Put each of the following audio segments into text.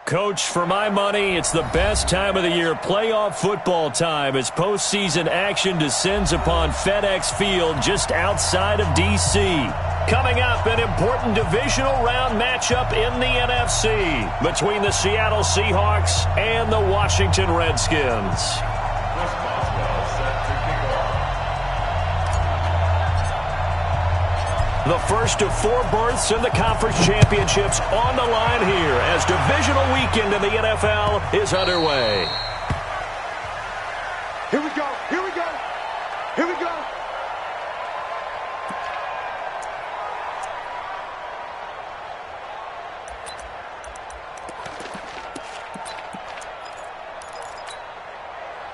Coach, for my money, it's the best time of the year, playoff football time, as postseason action descends upon FedEx Field just outside of D.C. Coming up, an important divisional round matchup in the NFC between the Seattle Seahawks and the Washington Redskins. The first of 4 berths in the conference championships on the line here as divisional weekend in the NFL is underway. Here we go, here we go, here we go.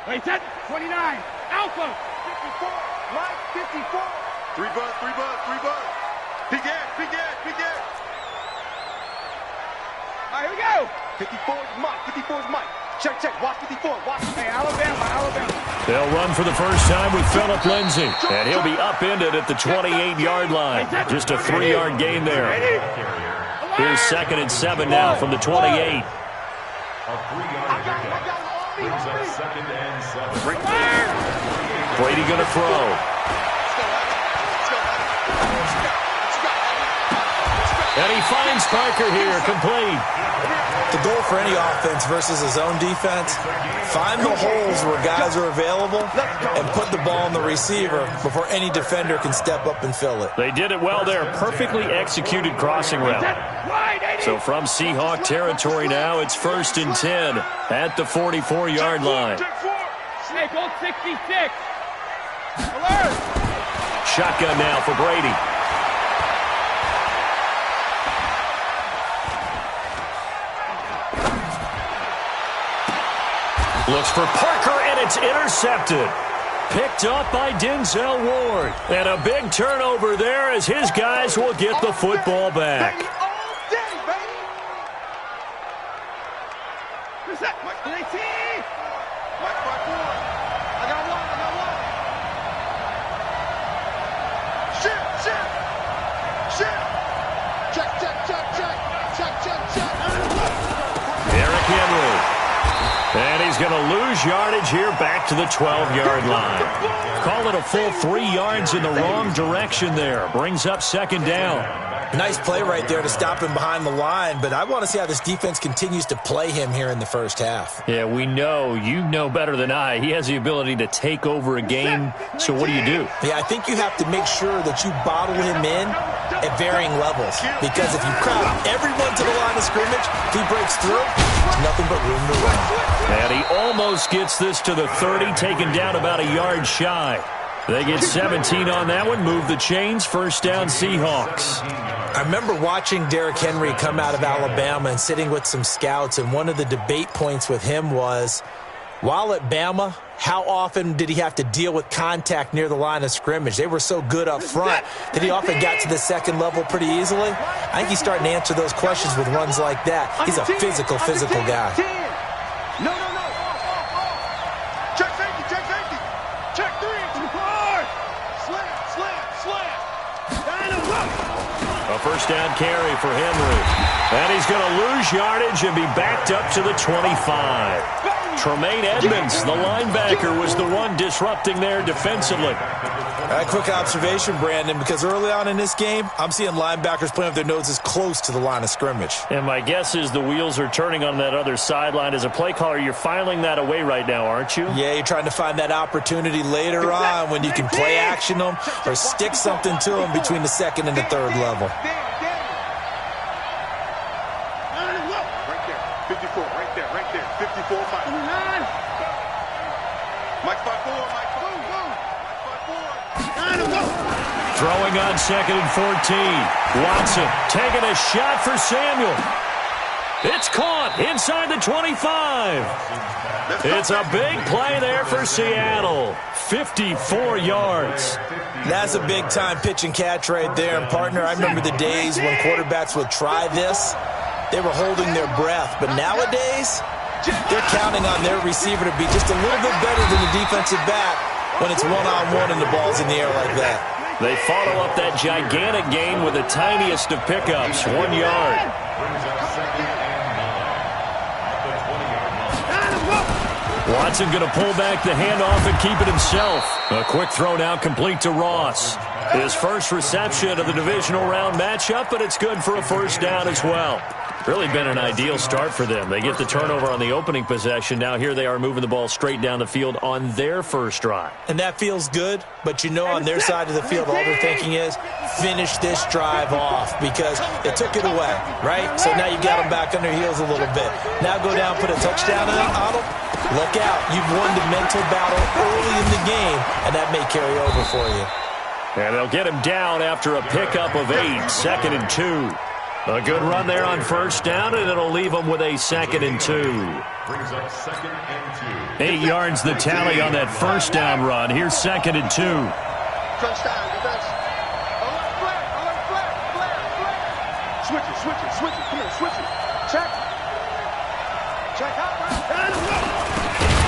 Wait, set, 29, Alpha, 54, Mike, 54. 3 bucks, 3 bucks, 3 bucks. Big ass, big ass, big ass. All right, here we go. 54 is Mike, 54 is Mike. Check, check, watch 54, watch. Hey, Alabama, Alabama. They'll run for the first time with Phillip Lindsay, and he'll be upended at the 28-yard line. Just a 3-yard gain there. Here's 2nd and 7 now from the 28. A 3-yard pickup brings up 2nd and 7. Brady going to throw. And he finds Parker here, complete. The goal for any offense versus his own defense, find the holes where guys are available and put the ball on the receiver before any defender can step up and fill it. They did it well there. Perfectly executed crossing route. So from Seahawk territory now, it's 1st and 10 at the 44-yard line. Snake, hold 66. Alert. Shotgun now for Brady. Looks for Parker, and it's intercepted. Picked up by Denzel Ward. And a big turnover there as his guys will get the football back. Derrick Henry. And he's going to lose yardage here back to the 12-yard line. Call it a full 3 yards in the wrong direction there. Brings up 2nd down. Nice play right there to stop him behind the line, but I want to see how this defense continues to play him here in the first half. Yeah, we know. You know better than I. He has the ability to take over a game, so what do you do? Yeah, I think you have to make sure that you bottle him in at varying levels, because if you crowd everyone to the line of scrimmage, if he breaks through, there's nothing but room to run. And he almost gets this to the 30, taken down about a yard shy. They get 17 on that one, move the chains, 1st down Seahawks. I remember watching Derrick Henry come out of Alabama and sitting with some scouts, and one of the debate points with him was, while at Bama, how often did he have to deal with contact near the line of scrimmage? They were so good up front that he often got to the 2nd level pretty easily. I think he's starting to answer those questions with runs like that. He's a physical guy. No. Check safety, check safety. Check 3, to the floor. Slam. A 1st down carry for Henry. And he's going to lose yardage and be backed up to the 25. Tremaine Edmonds, the linebacker, was the one disrupting there defensively. A quick observation, Brandon, because early on in this game, I'm seeing linebackers playing with their noses close to the line of scrimmage. And my guess is the wheels are turning on that other sideline. As a play caller, you're filing that away right now, aren't you? Yeah, you're trying to find that opportunity later on when you can play action them or stick something to them between the 2nd and the 3rd level. Right there, 54, right there, 54, Mike. Mike 5-4, Mike 5-4. Throwing on 2nd and 14. Watson taking a shot for Samuel. It's caught inside the 25. It's a big play there for Seattle. 54 yards. That's a big-time pitch and catch right there. And, partner, I remember the days when quarterbacks would try this. They were holding their breath. But nowadays, they're counting on their receiver to be just a little bit better than the defensive back when it's one-on-one and the ball's in the air like that. They follow up that gigantic gain with the tiniest of pickups, 1 yard. Watson going to pull back the handoff and keep it himself. A quick throw now complete to Ross. His first reception of the divisional round matchup, but it's good for a first down as well. Really been an ideal start for them. They get the turnover on the opening possession. Now here they are moving the ball straight down the field on their first drive. And that feels good, but you know on their side of the field, all they're thinking is finish this drive off because they took it away, right? So now you got them back on their heels a little bit. Now go down, put a touchdown on them. Look out. You've won the mental battle early in the game, and that may carry over for you. And they'll get him down after a pickup of 8, 2nd and 2. A good run there on first down, and it'll leave them with a 2nd and 2. Brings up 2nd and 2. 8 yards the tally on that first down run. Here's 2nd and 2. Touchdown, defense. Alert, flare. Switch it. Come here, switch it. Check. Check out.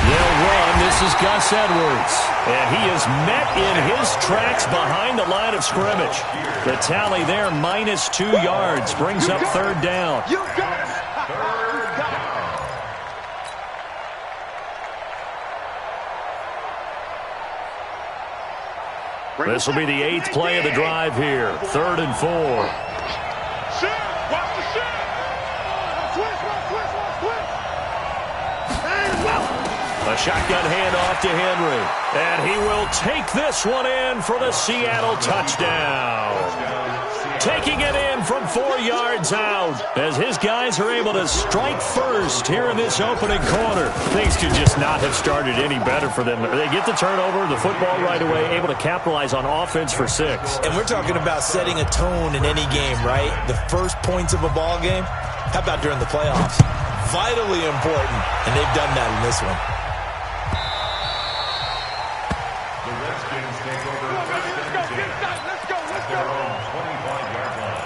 They'll run. This is Gus Edwards. And he is met in his tracks behind the line of scrimmage. The tally there, -2 yards. Brings up 3rd down. You got it. This will be the 8th play of the drive here. 3rd and 4. Shit. Watch the shit. Switch. A shotgun handoff to Henry. And he will take this one in for the Seattle touchdown. Taking it in from 4 yards out as his guys are able to strike first here in this opening quarter. Things could just not have started any better for them. They get the turnover, the football right away, able to capitalize on offense for 6. And we're talking about setting a tone in any game, right? The first points of a ball game. How about during the playoffs? Vitally important, and they've done that in this one. The Redskins take over Let's go. at their own 25-yard line.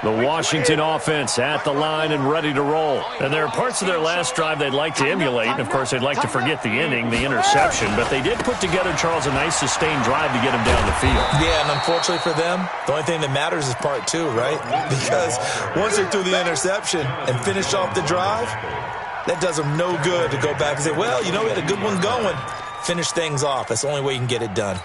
The Washington offense at the line and ready to roll. And there are parts of their last drive they'd like to emulate. And, of course, they'd like to forget the inning, the interception. But they did put together, Charles, a nice sustained drive to get him down the field. Yeah, and unfortunately for them, the only thing that matters is part 2, right? Because once they threw the interception and finished off the drive, that does them no good to go back and say, well, you know, we had a good one going. Finish things off. That's the only way you can get it done.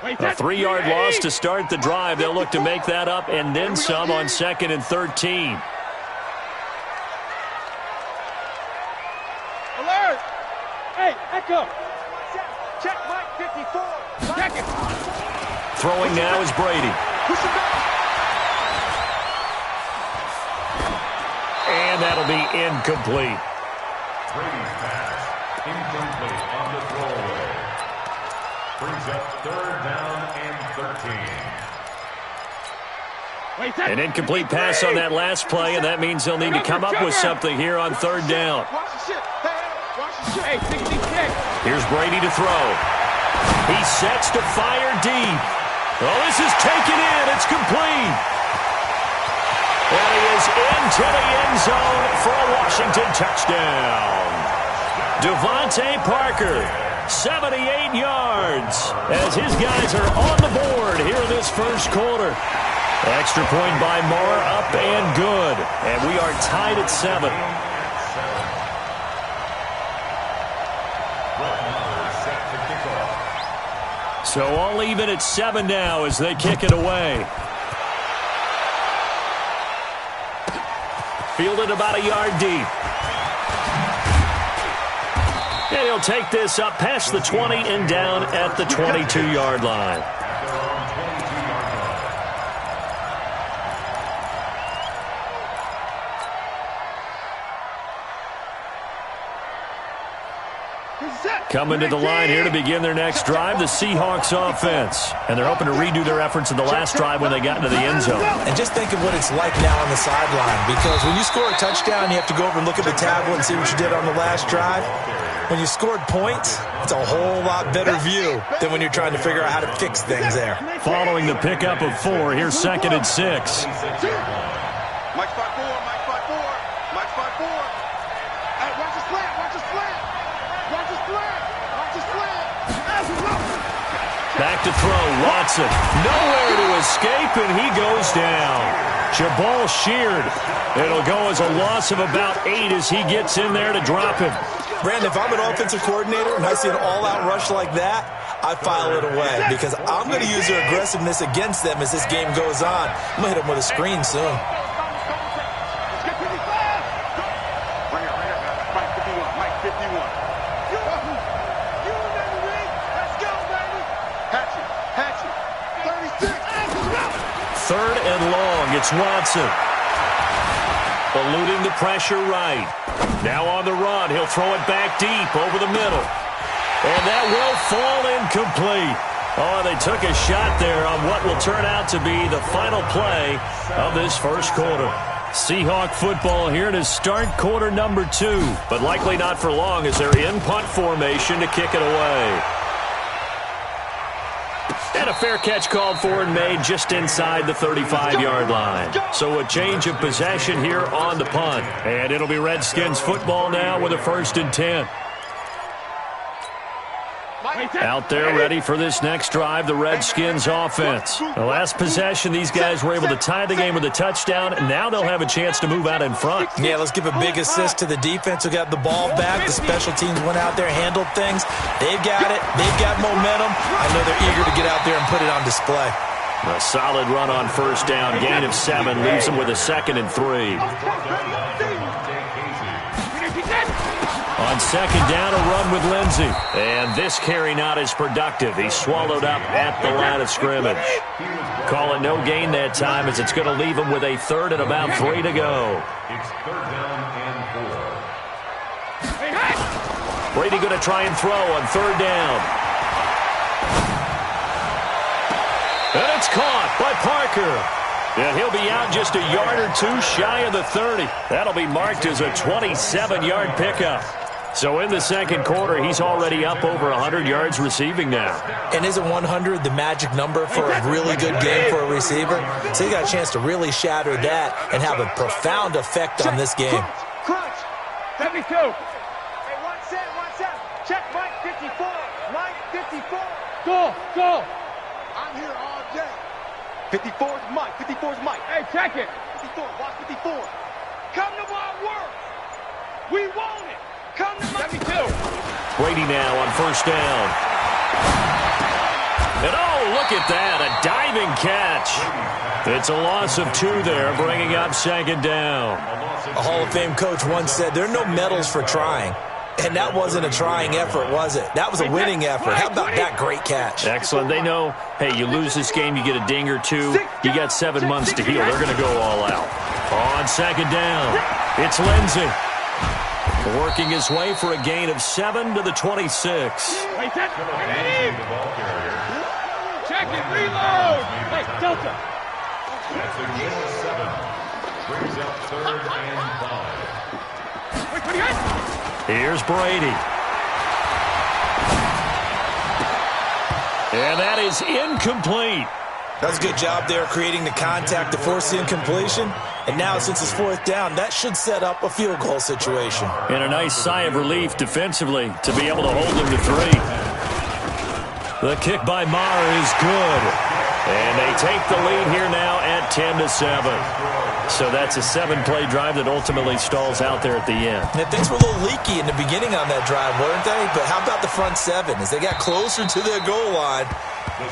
A 3-yard loss to start the drive. They'll look to make that up and then some on 2nd and 13. Alert. Hey, Echo. Check Mike 54. Check it. Throwing now is Brady. Push it back. And that'll be incomplete. Brady's pass incomplete on the throwaway. Brings up 3rd down and 13. An incomplete pass on that last play, and that means they'll need to come up with something here on 3rd down. Watch the shit. Watch the shit. Hey, 66. Here's Brady to throw. He sets to fire deep. Oh, this is taken in. It's complete. And he is into the end zone for a Washington touchdown. Devontae Parker, 78 yards, as his guys are on the board here in this first quarter. Extra point by Moore, up and good. And we are tied at 7. So all even at 7 now as they kick it away. Fielded about a yard deep. And he'll take this up past the 20 and down at the 22-yard line. Coming to the line here to begin their next drive, the Seahawks offense. And they're hoping to redo their efforts in the last drive when they got into the end zone. And just think of what it's like now on the sideline, because when you score a touchdown, you have to go over and look at the tablet and see what you did on the last drive. When you scored points, it's a whole lot better view than when you're trying to figure out how to fix things there. Following the pickup of 4, here's 2nd and 6. Mike's 5-4, Mike's 5-4, Mike's 5-4. Hey, watch his slant, watch his slant. Watch his slant, watch his slant. Back to throw, Watson. Nowhere to escape, and he goes down. Jabal sheared. It'll go as a loss of about 8 as he gets in there to drop him. Brandon, if I'm an offensive coordinator and I see an all-out rush like that, I file it away because I'm going to use their aggressiveness against them as this game goes on. I'm going to hit them with a screen soon. Third and long, it's Watson. Eluding the pressure right. Now on the run, he'll throw it back deep over the middle. And that will fall incomplete. Oh, they took a shot there on what will turn out to be the final play of this first quarter. Seahawk football here to start quarter number 2, but likely not for long as they're in punt formation to kick it away. And a fair catch called for and made just inside the 35-yard line. So a change of possession here on the punt. And it'll be Redskins football now with a 1st and 10. Out there ready for this next drive, the Redskins offense. The last possession, these guys were able to tie the game with a touchdown, and now they'll have a chance to move out in front. Yeah, let's give a big assist to the defense who got the ball back. The special teams went out there, handled things. They've got it. They've got momentum. I know they're eager to get out there and put it on display. A solid run on 1st down, gain of 7, leaves them with a 2nd and 3. On 2nd down, a run with Lindsey. And this carry not as productive. He's swallowed up at the line of scrimmage. Calling no gain that time as it's going to leave him with a 3rd and about 3 to go. It's 3rd down and 4. Brady going to try and throw on 3rd down. And it's caught by Parker. And he'll be out just a yard or 2 shy of the 30. That'll be marked as a 27-yard pickup. So in the second quarter, he's already up over 100 yards receiving now. And isn't 100 the magic number for a really good game for a receiver? So he got a chance to really shatter that and have a profound effect on this game. Crunch. 72. Hey, one set. Check Mike 54. Mike 54. Go. I'm here all day. 54 is Mike. 54 is Mike. Hey, check it. 54. Watch 54. Come to my work. We want it. Come to my 72. Brady now on 1st down. And oh, look at that. A diving catch. It's a loss of 2 there, bringing up 2nd down. A Hall of Fame coach once said, there are no medals for trying. And that wasn't a trying effort, was it? That was a winning effort. How about that great catch? Excellent. They know, hey, you lose this game, you get a ding or 2. You got 7 months to heal. They're going to go all out. On 2nd down, it's Lindsey. Working his way for a gain of 7 to the 26. Check it, reload. Hey, Delta. That's a gain of 7. Brings up 3rd and 5. Here's Brady. And that is incomplete. That's a good job there creating the contact to force the incompletion. And now, since it's 4th down, that should set up a field goal situation. And a nice sigh of relief defensively to be able to hold them to 3. The kick by Maher is good. And they take the lead here now at 10-7. So that's a 7-play drive that ultimately stalls out there at the end. And things were a little leaky in the beginning on that drive, weren't they? But how about the front 7? As they got closer to their goal line,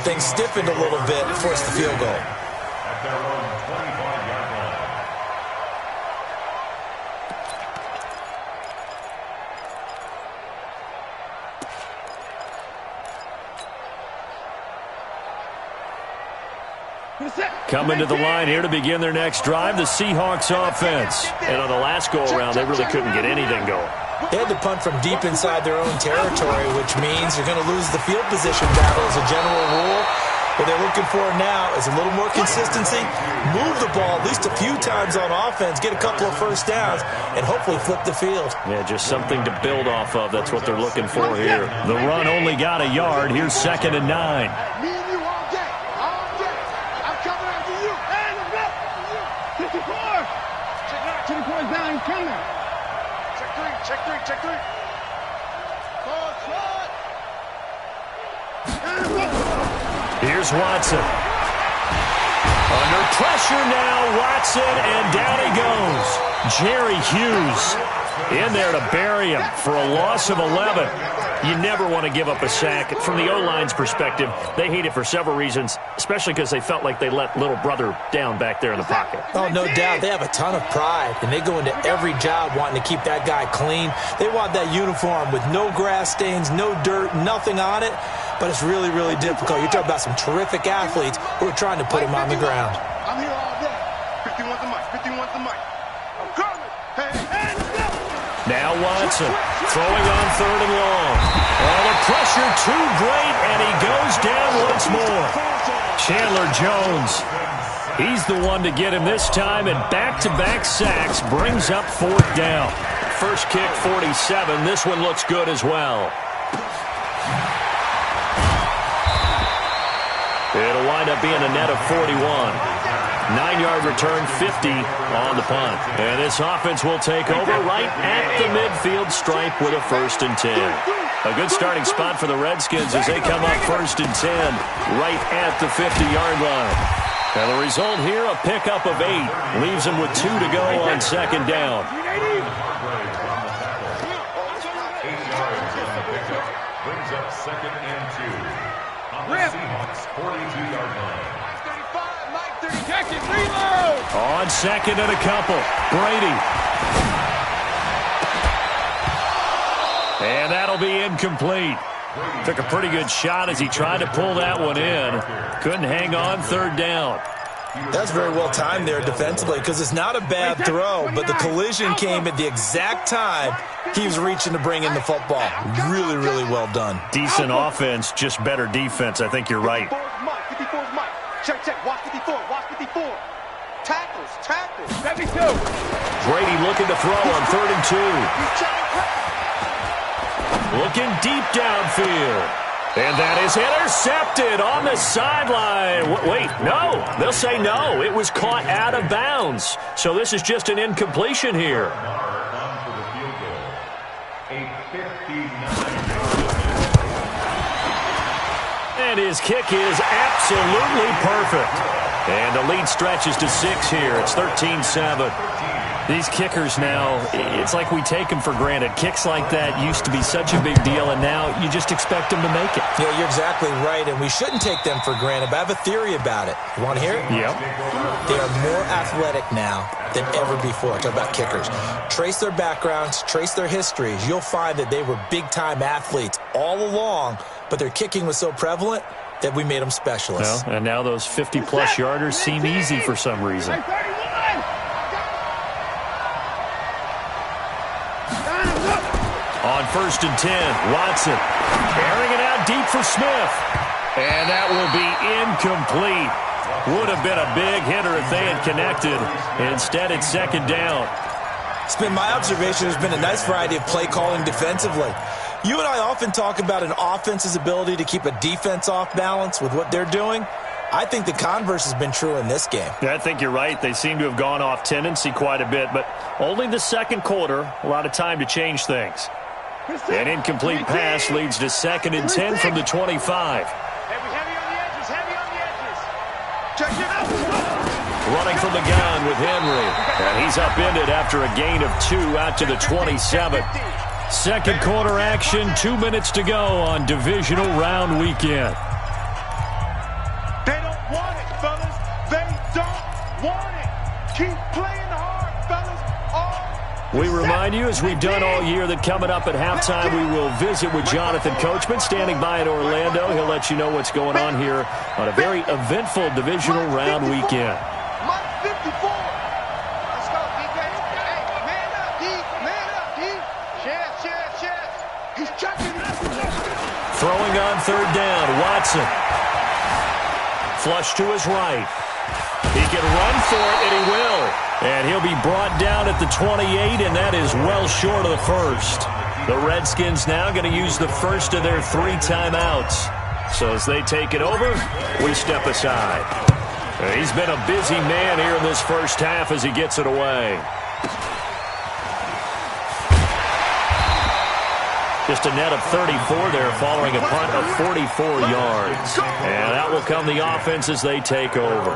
things stiffened a little bit and forced the field goal. At their own 25-yard line. Coming to the line here to begin their next drive, the Seahawks offense. And on the last go-around, they really couldn't get anything going. They had to punt from deep inside their own territory, which means you're going to lose the field position battle as a general rule. What they're looking for now is a little more consistency, move the ball at least a few times on offense, get a couple of 1st downs, and hopefully flip the field. Yeah, just something to build off of. That's what they're looking for here. The run only got a yard. Here's 2nd and 9. Me and you all day. All day. I'm coming after you. Hey, let's go. 54. Check 54 is down. He's coming. Check 3. Call shot. Here's Watson. Under pressure now, Watson, and down he goes. Jerry Hughes in there to bury him for a loss of 11. You never want to give up a sack. From the O-line's perspective, they hate it for several reasons, especially because they felt like they let little brother down back there in the pocket. Oh, no doubt. They have a ton of pride, and they go into every job wanting to keep that guy clean. They want that uniform with no grass stains, no dirt, nothing on it, but it's really, really difficult. You're talking about some terrific athletes who are trying to put him on the ground. I'm here all day. 51's the mic. 51's the mic. I'm coming. Hey, now Watson throwing on 3rd and long. Oh, the pressure too great, and he goes down once more. Chandler Jones, he's the one to get him this time, and back-to-back sacks brings up 4th down. First kick, 47. This one looks good as well. It'll wind up being a net of 41. 9-yard return, 50 on the punt. And this offense will take over right at the midfield stripe with a 1st and 10. A good starting spot for the Redskins as they come up 1st and 10 right at the 50-yard line. And the result here, a pickup of 8. Leaves them with 2 to go on 2nd down. 8 yards on the pickup. Brings up 2nd and 2. On the Seahawks 42-yard line. On 2nd and a couple, Brady. And that'll be incomplete. Took a pretty good shot as he tried to pull that one in. Couldn't hang on 3rd down. That's very well timed there defensively because it's not a bad throw, but the collision came at the exact time he was reaching to bring in the football. Really, really well done. Decent offense, just better defense. I think you're right. 54's Mike. Check, check. Watch 54. Watch 54. Tackles, tackles. 72. Brady looking to throw on 3rd and 2. Looking deep downfield. And that is intercepted on the sideline. Wait, no. They'll say no. It was caught out of bounds. So this is just an incompletion here. On for the field goal. A 59-yard. And his kick is absolutely perfect. And the lead stretches to 6 here. It's 13-7. These kickers now, it's like we take them for granted. Kicks like that used to be such a big deal, and now you just expect them to make it. Yeah, you're exactly right, and we shouldn't take them for granted, but I have a theory about it. You want to hear it? Yep. They are more athletic now than ever before. Talk about kickers. Trace their backgrounds, trace their histories. You'll find that they were big-time athletes all along, but their kicking was so prevalent that we made them specialists. Well, and now those 50-plus yarders seem easy for some reason. On 1st and 10, Watson airing it out deep for Smith. And that will be incomplete. Would have been a big hitter if they had connected. Instead, it's 2nd down. It's been my observation there's been a nice variety of play calling defensively. You and I often talk about an offense's ability to keep a defense off balance with what they're doing. I think the converse has been true in this game. Yeah, I think you're right. They seem to have gone off tendency quite a bit, but only the 2nd quarter, a lot of time to change things. An incomplete pass leads to 2nd and 10 from the 25. Heavy on the edges, heavy on the edges. Check it out. Running from the gun with Henry. And he's upended after a gain of 2 out to the 27. 2nd quarter action, 2 minutes to go on divisional round weekend. They don't want it, fellas. They don't want it. Keep playing hard, fellas. We remind you, as we've done all year, that coming up at halftime, we will visit with Jonathan Coachman, standing by in Orlando. He'll let you know what's going on here on a very eventful divisional round weekend. Mike 54. Let's go, DK. Hey, man up, D. Man up, D. Chest. He's chucking it. Throwing on 3rd down, Watson. Flush to his right. He can run for it, and he will. And he'll be brought down at the 28, and that is well short of the 1st. The Redskins now going to use the first of their 3 timeouts. So as they take it over, we step aside. He's been a busy man here in this first half as he gets it away. Just a net of 34 there following a punt of 44 yards. And that will come the offense as they take over.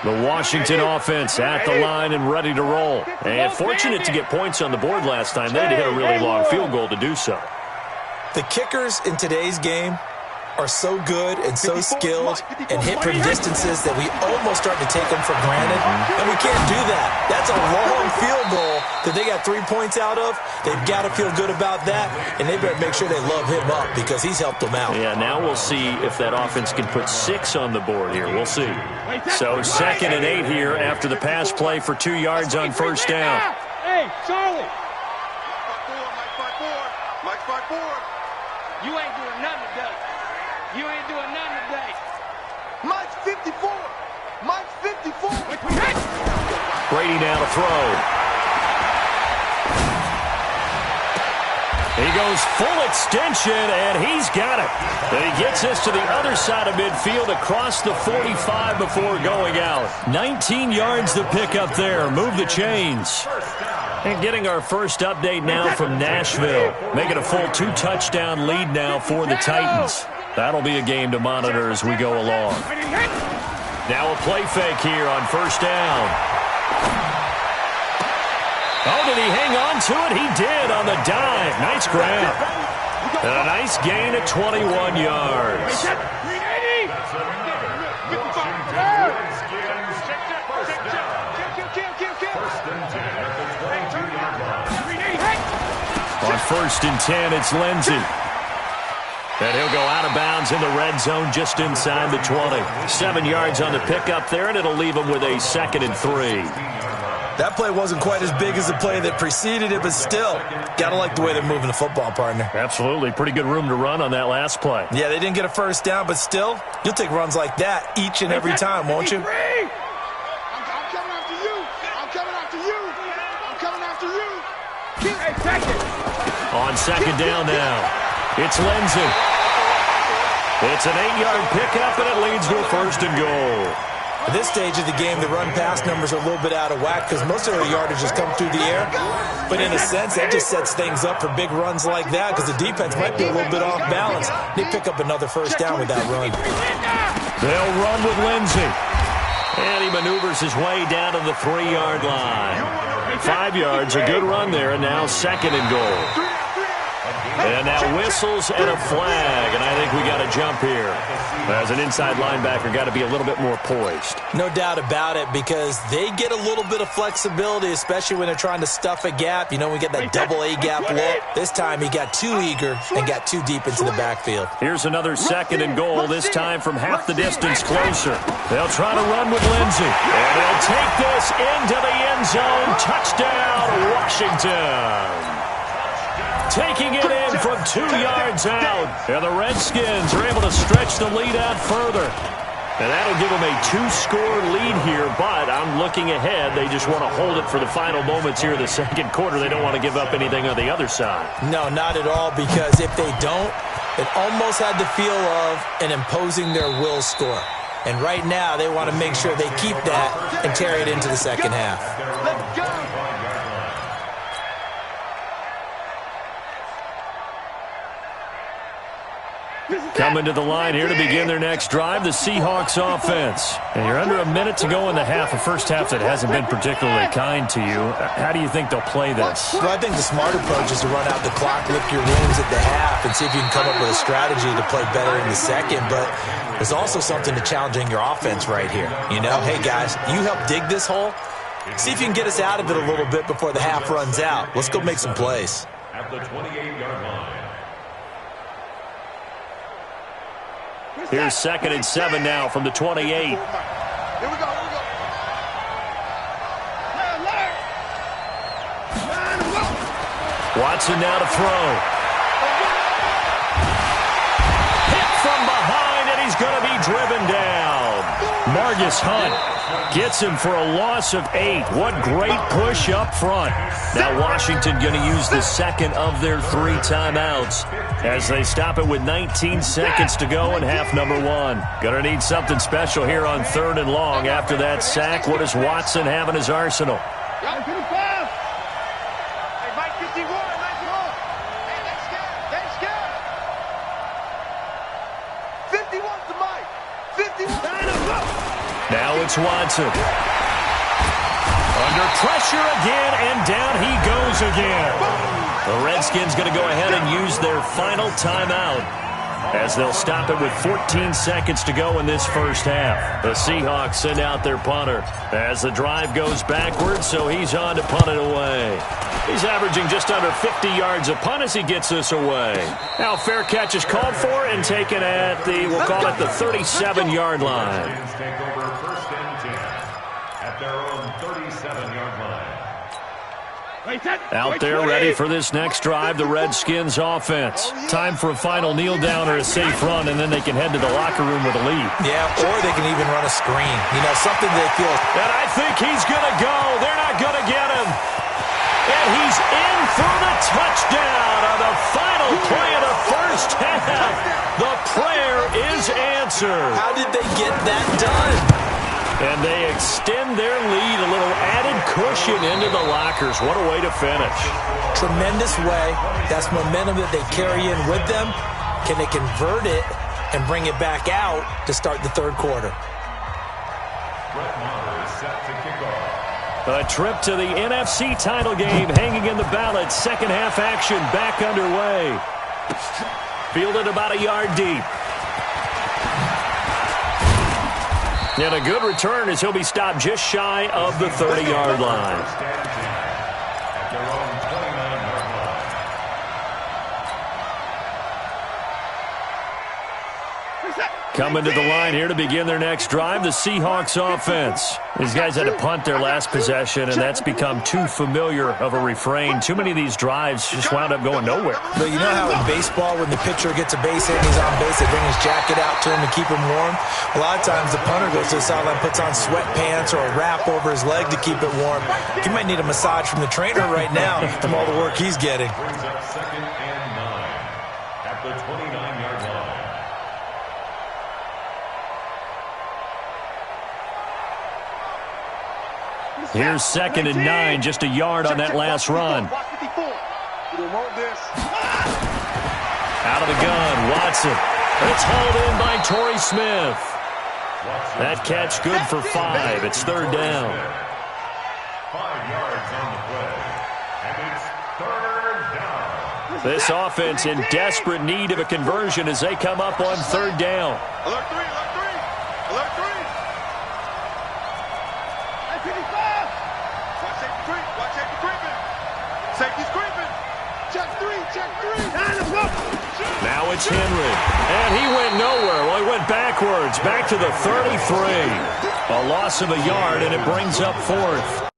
The Washington offense at the line and ready to roll. And fortunate to get points on the board last time. They had to hit a really long field goal to do so. The kickers in today's game are so good and so skilled and hit from distances that we almost start to take them for granted, and we can't do that. That's a long field goal that they got 3 points out of. They've got to feel good about that, and they better make sure they love him up because he's helped them out. Yeah, now we'll see if that offense can put 6 on the board here. We'll see. So 2nd and 8 here after the pass play for 2 yards on first down. Hey, Charlie. Mike 5-4. You ain't doing nothing today. You ain't doing nothing today. Mike's 54. Mike's 54. Brady now to throw. He goes full extension, and he's got it. And he gets us to the other side of midfield across the 45 before going out. 19 yards to pick up there. Move the chains. And getting our first update now from Nashville. Making a full 2-touchdown lead now for the Titans. That'll be a game to monitor as we go along. Now a play fake here on first down. Oh, did he hang on to it? He did on the dive. Nice grab. And a nice gain at 21 yards. On 1st and 10, it's Lindsey. And he'll go out of bounds in the red zone just inside the 20. 7 yards on the pickup there, and it'll leave him with a 2nd and 3. That play wasn't quite as big as the play that preceded it, but still, got to like the way they're moving the football, partner. Absolutely. Pretty good room to run on that last play. Yeah, they didn't get a first down, but still, you'll take runs like that each and every time, won't you? I'm coming after you. I'm coming after you. I'm coming after you. On 2nd down now, it's Lindsey. It's an 8-yard pickup, and it leads to a 1st and goal. At this stage of the game, the run-pass numbers are a little bit out of whack because most of their yardage has come through the air. But in a sense, that just sets things up for big runs like that because the defense might be a little bit off balance. They pick up another first down with that run. They'll run with Lindsey. And he maneuvers his way down to the 3-yard line. 5 yards, a good run there, and now 2nd and goal. And now whistles and a flag, and I think we got a jump here. As an inside linebacker, got to be a little bit more poised. No doubt about it, because they get a little bit of flexibility, especially when they're trying to stuff a gap. You know, we get that double A-gap look. This time he got too eager and got too deep into the backfield. Here's another 2nd and goal, this time from half the distance closer. They'll try to run with Lindsey. And they'll take this into the end zone. Touchdown, Washington. Taking it in from 2 yards out. And the Redskins are able to stretch the lead out further. And that'll give them a 2-score lead here, but I'm looking ahead. They just want to hold it for the final moments here in the 2nd quarter. They don't want to give up anything on the other side. No, not at all, because if they don't, it almost had the feel of an imposing their will score. And right now, they want to make sure they keep that and carry it into the second half. Let's go. Coming to the line here to begin their next drive, the Seahawks offense. And you're under a minute to go in the half, a first half that hasn't been particularly kind to you. How do you think they'll play this? Well, I think the smart approach is to run out the clock, lick your wounds at the half, and see if you can come up with a strategy to play better in the second. But there's also something to challenging your offense right here. You know, hey, guys, you help dig this hole. See if you can get us out of it a little bit before the half runs out. Let's go make some plays. At the 28-yard line. Here's 2nd and 7 now from the 28. Here we go. Watson now to throw. Hit from behind, and he's going to be driven down. Margus Hunt gets him for a loss of 8. What great push up front. Now Washington going to use the 2nd of their 3 timeouts as they stop it with 19 seconds to go in half number 1. Going to need something special here on 3rd and long after that sack. What does Watson have in his arsenal? Now it's Watson. Under pressure again, and down he goes again. The Redskins going to go ahead and use their final timeout as they'll stop it with 14 seconds to go in this first half. The Seahawks send out their punter as the drive goes backwards, so he's on to punt it away. He's averaging just under 50 yards a punt as he gets this away. Now fair catch is called for and taken at the, we'll call it the 37-yard line. Take over first and 10 at their own 37-yard line. Out there ready for this next drive, the Redskins offense. Time for a final kneel down or a safe run, and then they can head to the locker room with a lead. Yeah, or they can even run a screen. You know, something they feel. And I think he's going to go. They're not going to get him. And he's in for the touchdown on the final play of the first half. The prayer is answered. How did they get that done? And they extend their lead, a little added cushion into the lockers. What a way to finish. Tremendous way. That's momentum that they carry in with them. Can they convert it and bring it back out to start the third quarter? Brett Maher is set to kick off. A trip to the NFC title game hanging in the balance. Second half action back underway. Fielded about a yard deep. And a good return as he'll be stopped just shy of the 30-yard line. At their own 29-yard line. Coming to the line here to begin their next drive, the Seahawks offense. These guys had to punt their last possession, and that's become too familiar of a refrain. Too many of these drives just wound up going nowhere. But you know how in baseball, when the pitcher gets a base hit and he's on base, they bring his jacket out to him to keep him warm? A lot of times the punter goes to the sideline, puts on sweatpants or a wrap over his leg to keep it warm. He might need a massage from the trainer right now from all the work he's getting. Brings up second and 9 at the 29-yard line. Here's second and 9, just a yard on that last run. Out of the gun, Watson. It's hauled in by Torrey Smith. That catch good for 5. It's third down. 5 yards on the play, and it's third down. This offense in desperate need of a conversion as they come up on third down. Alert 3, alert 3, alert 3. Hey, 55. Watch safety creep, watch safety creeping. Safety's creeping. Check 3, check 3. Now it's Henry, and he went nowhere. Well, he went backwards, back to the 33. A loss of a yard, and it brings up fourth.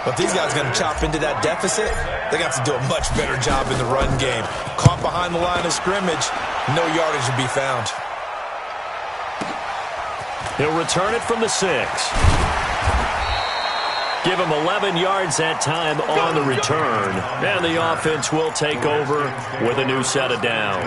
But if these guys are going to chop into that deficit, they got to do a much better job in the run game. Caught behind the line of scrimmage, no yardage to be found. He'll return it from the 6. Give him 11 yards that time on the return. And the offense will take over with a new set of downs.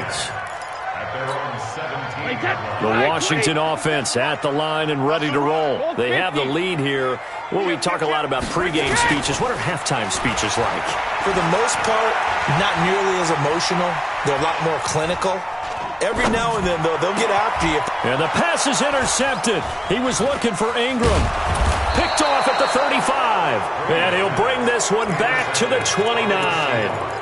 At their own 17-yard line. The Washington offense at the line and ready to roll. They have the lead here. Well, we talk a lot about pregame speeches. What are halftime speeches like? For the most part, not nearly as emotional. They're a lot more clinical. Every now and then, though, they'll get after you. And the pass is intercepted. He was looking for Ingram. Picked off at the 35. And he'll bring this one back to the 29.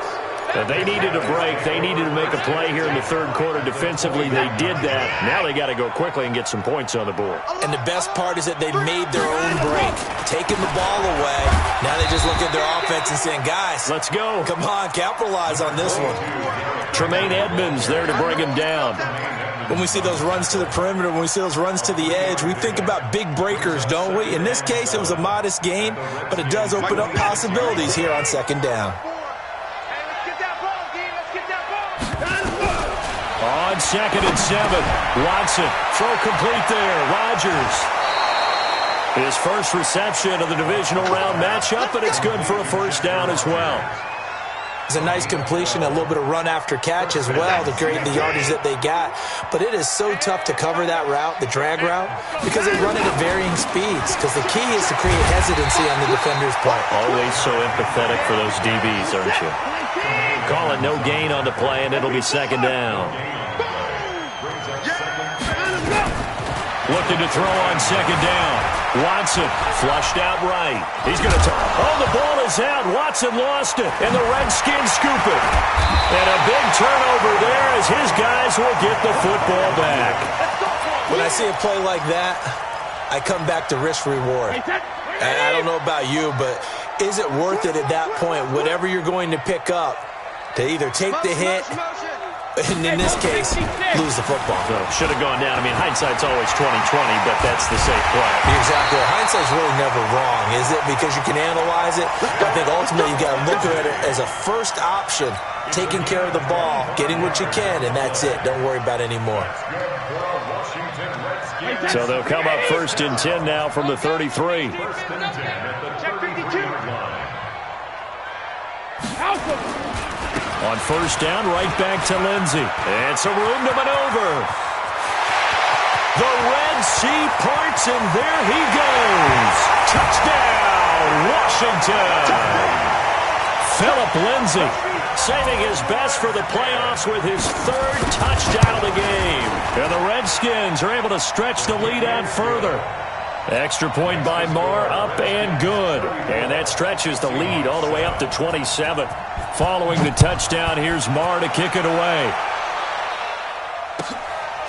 They needed a break. They needed to make a play here in the third quarter defensively. They did that. Now they got to go quickly and get some points on the board. And the best part is that they made their own break, taking the ball away. Now they just look at their offense and saying, guys, let's go. Come on, capitalize on this one. Tremaine Edmonds there to bring him down. When we see those runs to the perimeter, when we see those runs to the edge, we think about big breakers, don't we? In this case, it was a modest gain, but it does open up possibilities here on second down. On second and 7, Watson, throw complete there, Rodgers. His first reception of the divisional round matchup, but it's good for a first down as well. It's a nice completion, a little bit of run after catch as well to create the yardage that they got. But it is so tough to cover that route, the drag route, because they run it at varying speeds. Because the key is to create hesitancy on the defender's part. Always so empathetic for those DBs, aren't you? Call it no gain on the play, and it'll be second down. Looking to throw on second down. Watson flushed out right. He's going to the ball is out. Watson lost it, and the Redskins scoop it. And a big turnover there as his guys will get the football back. When I see a play like that, I come back to risk reward. I don't know about you, but is it worth it at that point, whatever you're going to pick up, to either take the hit, and in this case, lose the football? So should have gone down. I mean, hindsight's always 20/20, but that's the safe play. Exactly. Hindsight's really never wrong, is it? Because you can analyze it. I think ultimately you got to look at it as a first option, taking care of the ball, getting what you can, and that's it. Don't worry about it anymore. So they'll come up 1st and 10 now from the 33. On 1st down, right back to Lindsey. And some room to maneuver. The Red Sea parts, and there he goes. Touchdown, Washington. Philip Lindsey saving his best for the playoffs with his 3rd touchdown of the game. And the Redskins are able to stretch the lead out further. Extra point by Marr, up and good. And that stretches the lead all the way up to 27. Following the touchdown, here's Marr to kick it away.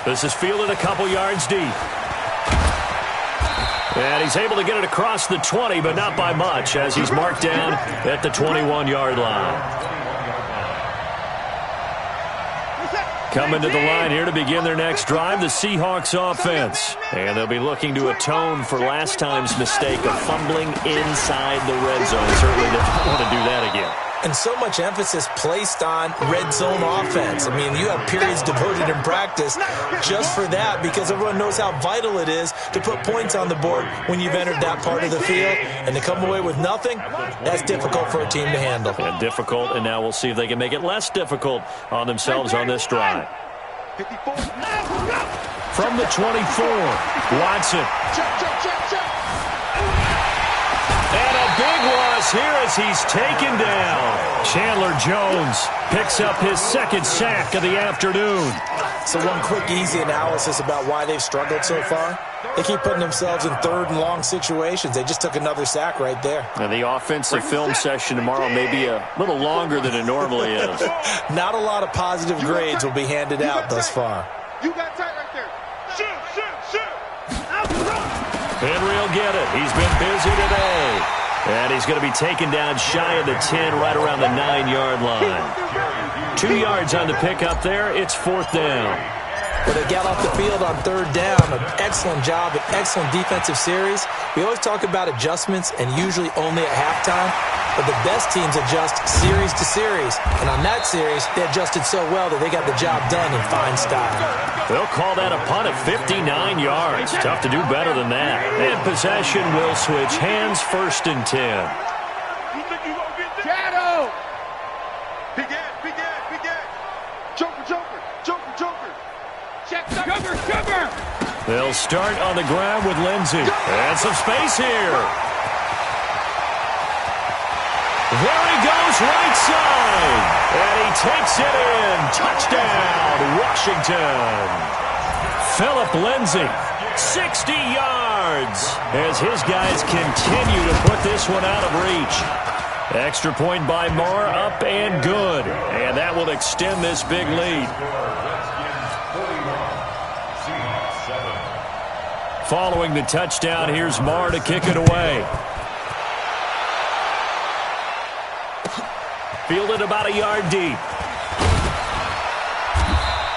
This is fielded a couple yards deep. And he's able to get it across the 20, but not by much, as he's marked down at the 21-yard line. Coming to the line here to begin their next drive, the Seahawks offense. And they'll be looking to atone for last time's mistake of fumbling inside the red zone. Certainly they don't want to do that again. And so much emphasis placed on red zone offense. I mean, you have periods devoted in practice just for that, because everyone knows how vital it is to put points on the board when you've entered that part of the field. And to come away with nothing, that's difficult for a team to handle. And difficult, and now we'll see if they can make it less difficult on themselves on this drive. From the 24, Watson. And a big loss here as he's taken down. Chandler Jones picks up his 2nd sack of the afternoon. So one quick, easy analysis about why they've struggled so far. They keep putting themselves in 3rd and long situations. They just took another sack right there. And the offensive film session tomorrow may be a little longer than it normally is. Not a lot of positive grades will be handed out thus far. You got tight right there. Shoot. Henry will get it. He's been busy today. And he's going to be taken down shy of the 10, right around the 9-yard line. 2 yards on the pickup there. It's 4th down. But they got off the field on 3rd down. An excellent job, an excellent defensive series. We always talk about adjustments, and usually only at halftime. But the best teams adjust series to series. And on that series, they adjusted so well that they got the job done in fine style. They'll call that a punt of 59 yards. Tough to do better than that. And possession will switch hands, 1st and 10. Shadow! Big Ed. Joker. Check, cover! They'll start on the ground with Lindsey. And some space here. There he goes, right side. And he takes it in. Touchdown, Washington. Philip Lindsey, 60 yards, as his guys continue to put this one out of reach. Extra point by Marr, up and good. And that will extend this big lead. Following the touchdown, here's Marr to kick it away. Fielded about a yard deep.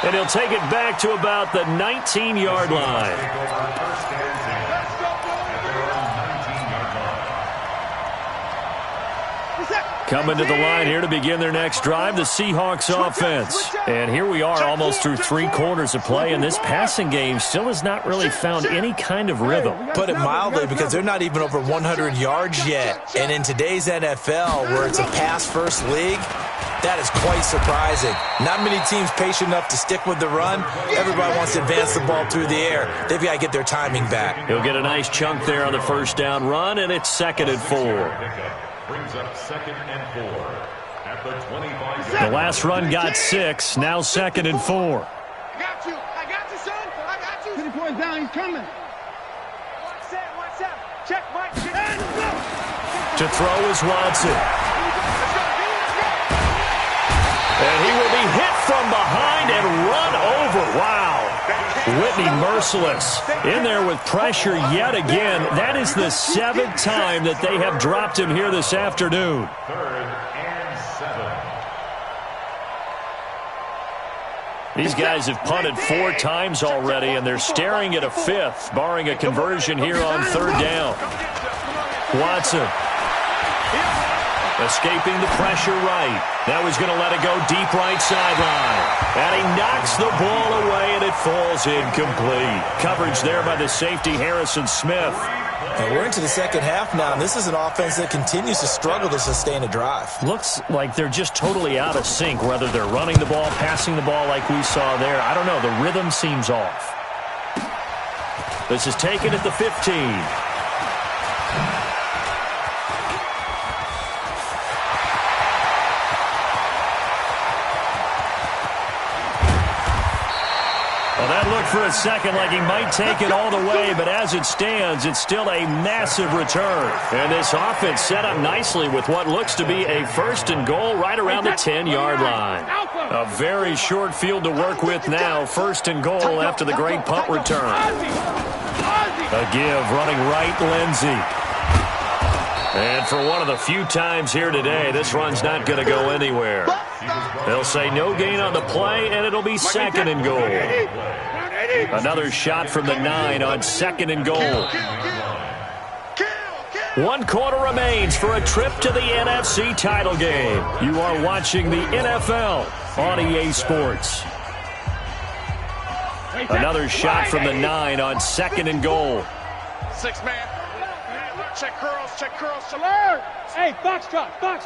And he'll take it back to about the 19-yard line. Coming to the line here to begin their next drive, the Seahawks offense. And here we are almost through 3 quarters of play, and this passing game still has not really found any kind of rhythm. Put it mildly, because they're not even over 100 yards yet. And in today's NFL, where it's a pass-first league, that is quite surprising. Not many teams patient enough to stick with the run. Everybody wants to advance the ball through the air. They've got to get their timing back. He'll get a nice chunk there on the 1st down run, and it's 2nd and 4. Brings up 2nd and 4 at the 25. The last run got 6, now 2nd and 4. I got you, son. I got you. 50 points down, he's coming. 1 set. Check, Mike. To throw is Watson. And he will be hit from behind and run over. Wow. Whitney merciless. In there with pressure yet again. That is the 7th time that they have dropped him here this afternoon. 3rd and 7. These guys have punted 4 times already, and they're staring at a 5th, barring a conversion here on 3rd down. Watson. Escaping the pressure right. Now he's going to let it go deep right sideline. And he knocks the ball away, and it falls incomplete. Coverage there by the safety, Harrison Smith. And we're into the second half now, and this is an offense that continues to struggle to sustain a drive. Looks like they're just totally out of sync, whether they're running the ball, passing the ball like we saw there. I don't know. The rhythm seems off. This is taken at the 15. Well, that looked for a second like he might take it all the way, but as it stands, it's still a massive return. And this offense set up nicely with what looks to be a 1st and goal right around the 10-yard line. A very short field to work with now. 1st and goal after the great punt return. A give running right, Lindsey. And for one of the few times here today, this run's not going to go anywhere. They'll say no gain on the play, and it'll be 2nd and goal. Another shot from the 9 on 2nd and goal. 1 quarter remains for a trip to the NFC title game. You are watching the NFL on EA Sports. Another shot from the 9 on 2nd and goal. 6-man. Check curls, alert! Hey, box truck. Hey,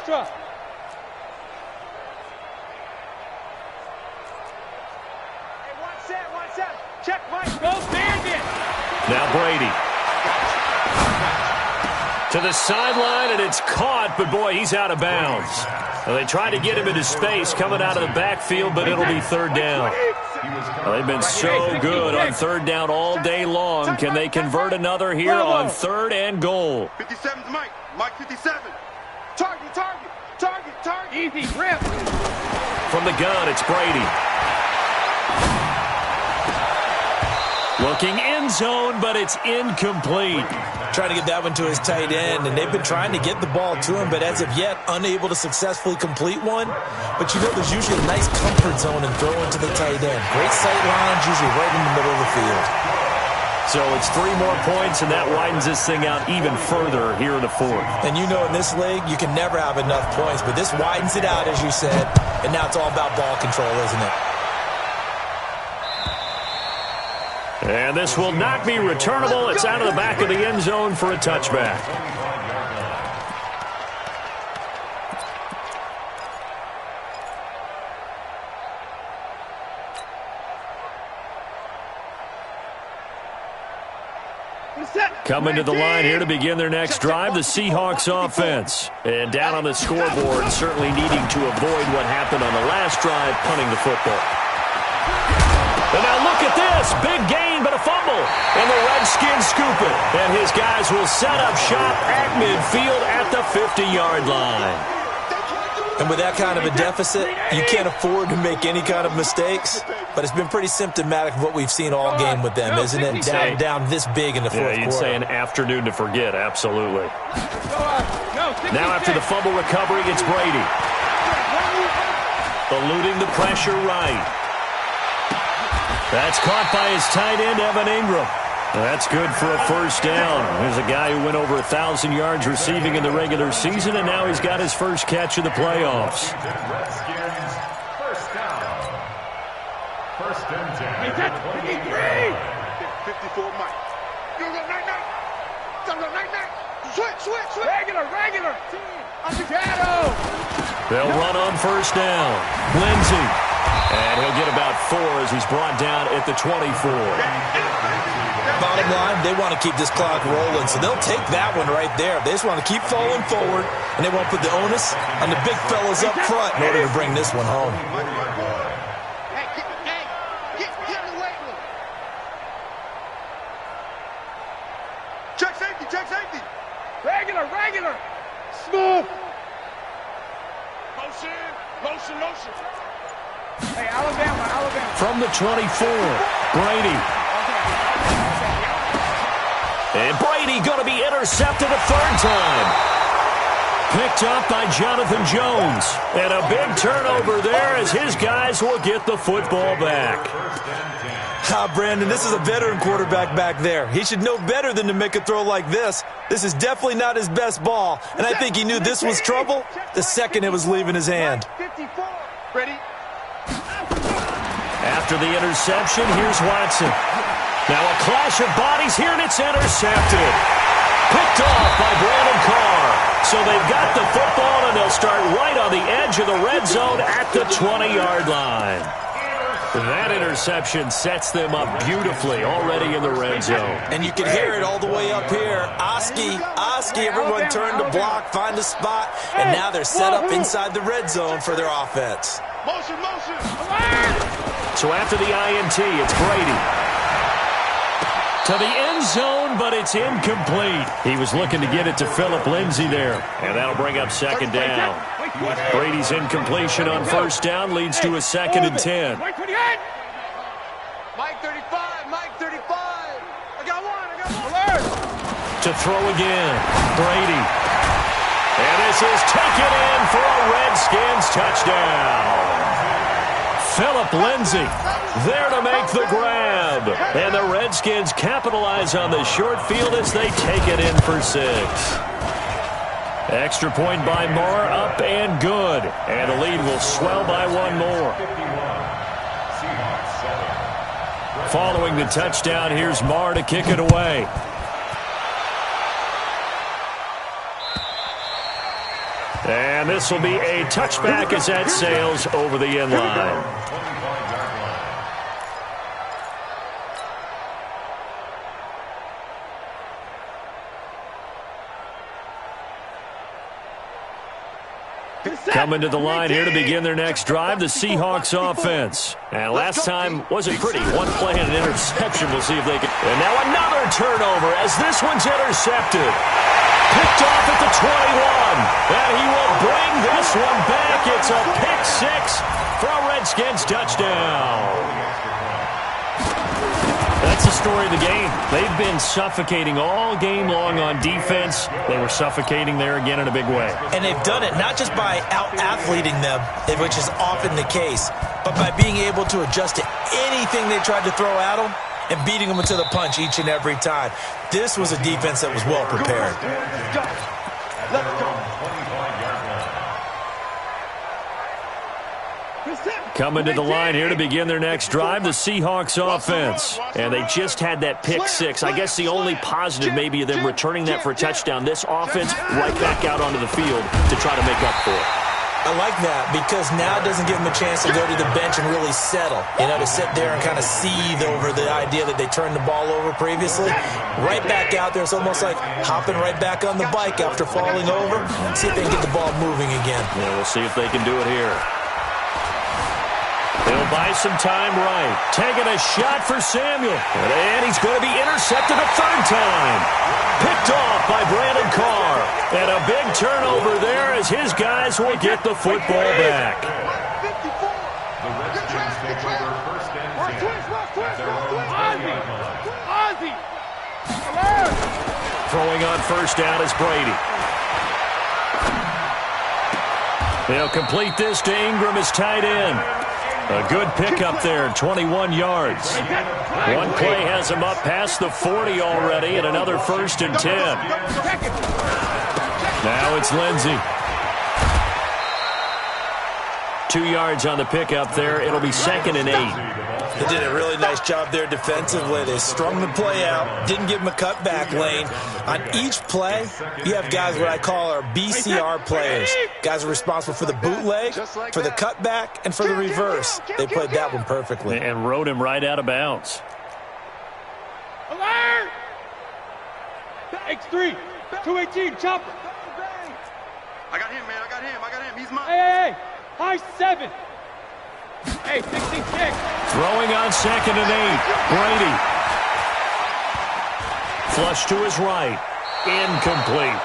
one set. Check, Mike. Go, Bandit. Now Brady. To the sideline, and it's caught, but boy, he's out of bounds. Well, they tried to get him into space coming out of the backfield, but it'll be 3rd down. Well, they've been so good on 3rd down all day long. Can they convert another here on 3rd and goal? 57's Mike. Mike 57. Target. Easy, rip. From the gun, it's Brady. Looking end zone, but it's incomplete. Trying to get that one to his tight end, and they've been trying to get the ball to him, but as of yet, unable to successfully complete one. But you know there's usually a nice comfort zone and throw into the tight end. Great sight lines, usually right in the middle of the field. So it's 3 more points, and that widens this thing out even further here in the 4th. And you know in this league, you can never have enough points, but this widens it out, as you said, and now it's all about ball control, isn't it? And this will not be returnable. It's out of the back of the end zone for a touchback. Coming to the line here to begin their next drive, the Seahawks offense. And down on the scoreboard, certainly needing to avoid what happened on the last drive, punting the football. And now look at this. Big gain, but a fumble. And the Redskins scoop it. And his guys will set up shop at midfield at the 50-yard line. And with that kind of a deficit, you can't afford to make any kind of mistakes. But it's been pretty symptomatic of what we've seen all game with them, isn't it? Down this big in the 4th quarter. You'd say an afternoon to forget, absolutely. Now after the fumble recovery, it's Brady. Eluding the pressure right. That's caught by his tight end, Evan Ingram. That's good for a 1st down. There's a guy who went over 1,000 yards receiving in the regular season, and now he's got his first catch of the playoffs. Redskins, 1st down. 1st and 10. 54 Mike. Go, night. Switch. Regular. Shadow. They'll run on 1st down. Lindsey. And he'll get about 4 as he's brought down at the 24. Bottom line, they want to keep this clock rolling, so they'll take that one right there. They just want to keep falling forward, and they won't put the onus on the big fellas up front in order to bring this one home. Get in the weight room. Check safety. regular. Smooth. Motion, motion, motion. Hey, Alabama. From the 24, Brady. And Brady going to be intercepted a third time. Picked up by Jonathan Jones. And a big turnover there as his guys will get the football back. Brandon, this is a veteran quarterback back there. He should know better than to make a throw like this. This is definitely not his best ball. And I think he knew this was trouble the second it was leaving his hand. 54. Ready? After the interception, here's Watson. Now a clash of bodies here, and it's intercepted. Picked off by Brandon Carr. So they've got the football, and they'll start right on the edge of the red zone at the 20-yard line. That interception sets them up beautifully already in the red zone. And you can hear it all the way up here. Oski, everyone turned to block, find a spot, and now they're set up inside the red zone for their offense. Motion. So after the INT, it's Brady. To the end zone, but it's incomplete. He was looking to get it to Philip Lindsay there, and that'll bring up second down. Brady's incompletion on first down leads to a 2nd and 10. Mike 35. I got one. Alert. To throw again, Brady. And this is taken in for a Redskins touchdown. Philip Lindsay there to make the grab. And the Redskins capitalize on the short field as they take it in for 6. Extra point by Marr, up and good. And the lead will swell by 1 more. Following the touchdown, here's Marr to kick it away. And this will be a touchback as that sails over the end line. Coming to the line here to begin their next drive, the Seahawks offense. And last time wasn't pretty. One play and an interception. We'll see if they can. And now another turnover as this one's intercepted. Picked off at the 21. And he will bring this one back. It's a pick 6 for a Redskins touchdown. That's the story of the game. They've been suffocating all game long on defense. They were suffocating there again in a big way. And they've done it not just by out-athleting them, which is often the case, but by being able to adjust to anything they tried to throw at them and beating them to the punch each and every time. This was a defense that was well prepared. Let's go. Coming to the line here to begin their next drive, the Seahawks offense. And they just had that pick 6. I guess the only positive maybe of them returning that for a touchdown. This offense right back out onto the field to try to make up for it. I like that because now it doesn't give them a chance to go to the bench and really settle. You know, to sit there and kind of seethe over the idea that they turned the ball over previously. Right back out there. It's almost like hopping right back on the bike after falling over. See if they can get the ball moving again. Yeah, we'll see if they can do it here. He'll buy some time right. Taking a shot for Samuel. And he's going to be intercepted a third time. Picked off by Brandon Carr. And a big turnover there as his guys will get the football back. The Redskins take over first and 10. Ozzy. Throwing on first down is Brady. They'll complete this to Ingram as tight end. A good pickup there, 21 yards. One play has him up past the 40 already, and another first and 10. Now it's Lindsay. 2 yards on the pickup there. It'll be 2nd and 8. They did a really nice job there defensively. They strung the play out, didn't give them a cutback lane. On each play, you have guys what I call our BCR players. Guys are responsible for the bootleg, for the cutback, and for the reverse. They played that one perfectly. And rode him right out of bounds. Alert! X3, 218, chopper. I got him, man. I got him. He's mine. Hey, high 7. Hey, 66. Throwing on 2nd and 8. Brady. Flush to his right. Incomplete.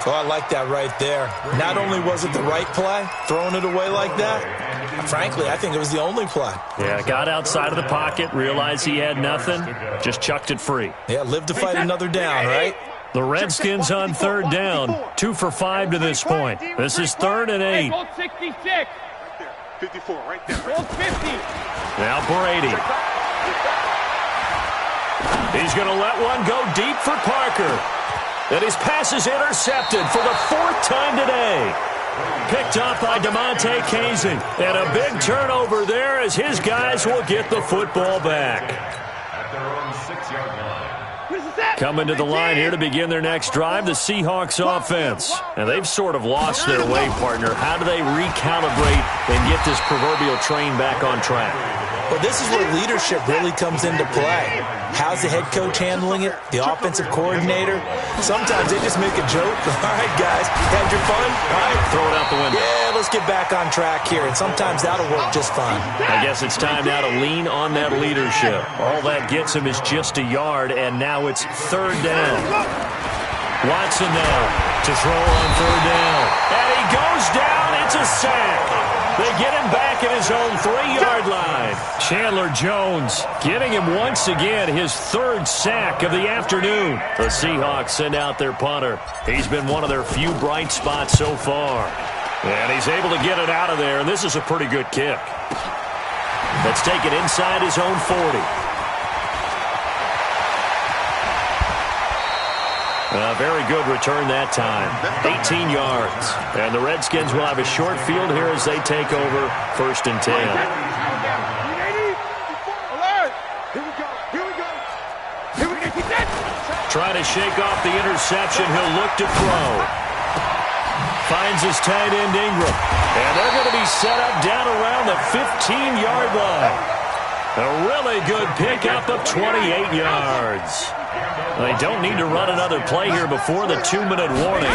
Oh, I like that right there. Not only was it the right play, throwing it away like that, frankly, I think it was the only play. Yeah, got outside of the pocket, realized he had nothing, just chucked it free. Yeah, live to fight another down, right? The Redskins on third down, 2 for 5 to this point. This is 3rd and 8. 66. 54, right there. Goal 50. Now Brady. He's going to let one go deep for Parker. And his pass is intercepted for the 4th time today. Picked off by DeMonte Casey. And a big turnover there as his guys will get the football back. At their own 6-yard line. Coming to the line here to begin their next drive, the Seahawks offense. And they've sort of lost their way, partner. How do they recalibrate and get this proverbial train back on track? Well, this is where leadership really comes into play. How's the head coach handling it? The offensive coordinator? Sometimes they just make a joke. All right, guys, had your fun? All right, throw it out the window. Yeah, let's get back on track here. And sometimes that'll work just fine. I guess it's time now to lean on that leadership. All that gets him is just a yard, and now it's 3rd down. Watson now to throw on 3rd down. And he goes down. It's a sack. They get him back at his own 3-yard line. Chandler Jones getting him once again his 3rd sack of the afternoon. The Seahawks send out their punter. He's been one of their few bright spots so far. And he's able to get it out of there, and this is a pretty good kick. Let's take it inside his own 40. A very good return that time. 18 yards. And the Redskins will have a short field here as they take over 1st and 10. Trying to shake off the interception. He'll look to throw. Finds his tight end Ingram. And they're going to be set up down around the 15-yard line. A really good pickup of 28 yards. They don't need to run another play here before the 2-minute warning.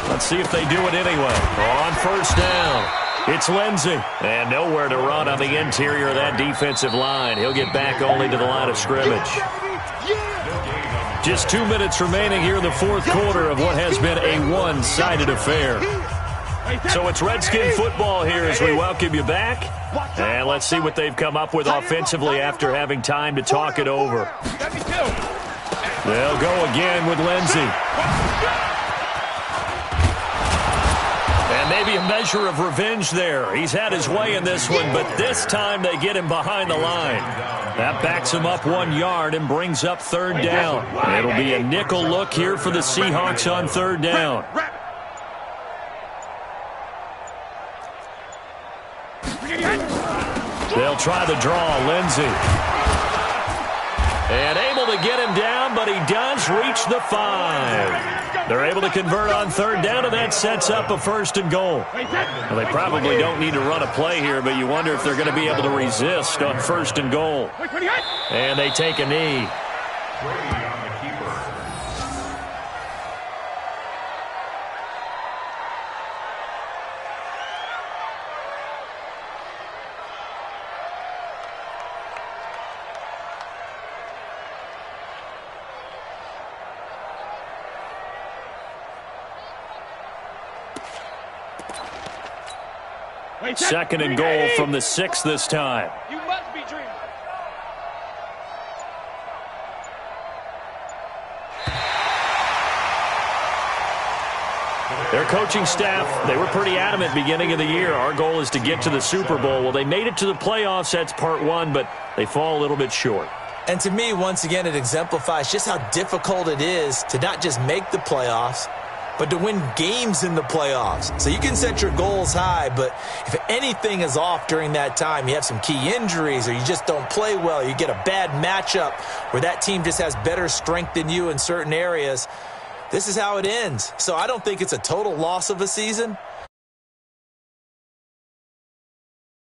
Let's see if they do it anyway. On 1st down, it's Lindsey. And nowhere to run on the interior of that defensive line. He'll get back only to the line of scrimmage. Just 2 minutes remaining here in the 4th quarter of what has been a one-sided affair. So it's Redskin football here as we welcome you back. And let's see what they've come up with offensively after having time to talk it over. They'll go again with Lindsey. And maybe a measure of revenge there. He's had his way in this one, but this time they get him behind the line. That backs him up 1 yard and brings up 3rd down. It'll be a nickel look here for the Seahawks on 3rd down. They'll try the draw, Lindsey. And able to get him down, but he does reach the 5. They're able to convert on 3rd down, and that sets up a 1st and goal. Well, they probably don't need to run a play here, but you wonder if they're going to be able to resist on 1st and goal. And they take a knee. Brady on the keeper. Second and goal from the 6 this time. You must be dreaming. Their coaching staff, they were pretty adamant beginning of the year. Our goal is to get to the Super Bowl. Well, they made it to the playoffs. That's part 1, but they fall a little bit short. And to me, once again, it exemplifies just how difficult it is to not just make the playoffs, but to win games in the playoffs. So you can set your goals high, but if anything is off during that time, you have some key injuries or you just don't play well, you get a bad matchup where that team just has better strength than you in certain areas, this is how it ends. So I don't think it's a total loss of a season,